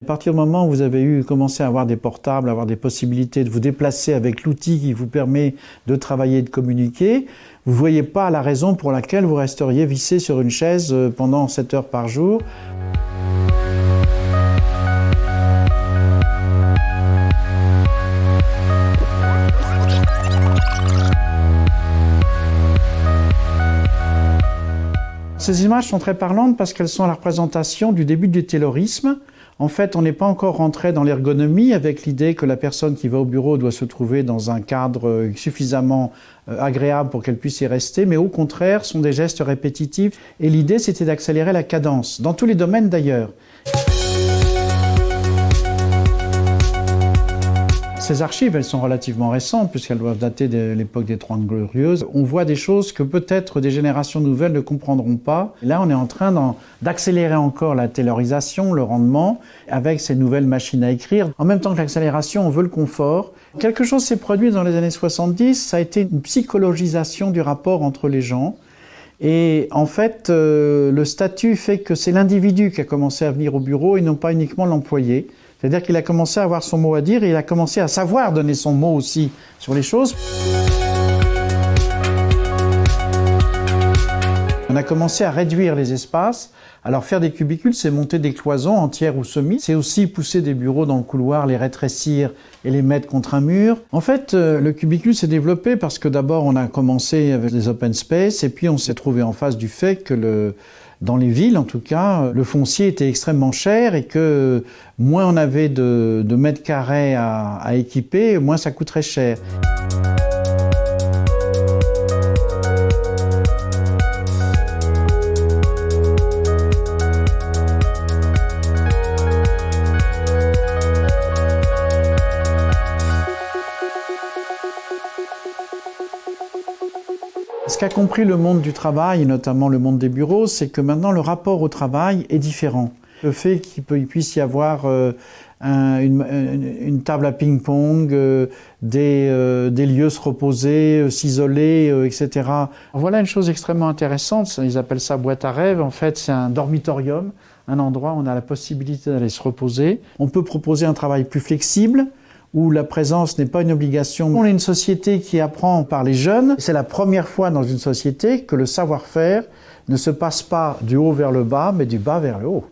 À partir du moment où vous avez commencé à avoir des portables, à avoir des possibilités de vous déplacer avec l'outil qui vous permet de travailler et de communiquer, vous ne voyez pas la raison pour laquelle vous resteriez vissé sur une chaise pendant 7 heures par jour. Ces images sont très parlantes parce qu'elles sont la représentation du début du taylorisme. En fait, on n'est pas encore rentré dans l'ergonomie avec l'idée que la personne qui va au bureau doit se trouver dans un cadre suffisamment agréable pour qu'elle puisse y rester, mais au contraire, sont des gestes répétitifs. Et l'idée, c'était d'accélérer la cadence, dans tous les domaines d'ailleurs. Ces archives, elles sont relativement récentes puisqu'elles doivent dater de l'époque des 30 Glorieuses. On voit des choses que peut-être des générations nouvelles ne comprendront pas. Et là, on est en train d'accélérer encore la taylorisation, le rendement, avec ces nouvelles machines à écrire. En même temps que l'accélération, on veut le confort. Quelque chose s'est produit dans les années 70, ça a été une psychologisation du rapport entre les gens. Et en fait, le statut fait que c'est l'individu qui a commencé à venir au bureau et non pas uniquement l'employé. C'est-à-dire qu'il a commencé à avoir son mot à dire et il a commencé à savoir donner son mot aussi sur les choses. On a commencé à réduire les espaces. Alors faire des cubicules, c'est monter des cloisons entières ou semi. C'est aussi pousser des bureaux dans le couloir, les rétrécir et les mettre contre un mur. En fait, le cubicule s'est développé parce que d'abord on a commencé avec les open space et puis on s'est trouvé en face du fait que dans les villes, en tout cas, le foncier était extrêmement cher et que moins on avait de mètres carrés à équiper, moins ça coûterait cher. Ce qu'a compris le monde du travail, et notamment le monde des bureaux, c'est que maintenant le rapport au travail est différent. Le fait qu'il puisse y avoir une table à ping-pong, des lieux se reposer, s'isoler, etc. Voilà une chose extrêmement intéressante, ils appellent ça boîte à rêve. En fait, c'est un dormitorium, un endroit où on a la possibilité d'aller se reposer. On peut proposer un travail plus flexible, où la présence n'est pas une obligation. On est une société qui apprend par les jeunes. C'est la première fois dans une société que le savoir-faire ne se passe pas du haut vers le bas, mais du bas vers le haut.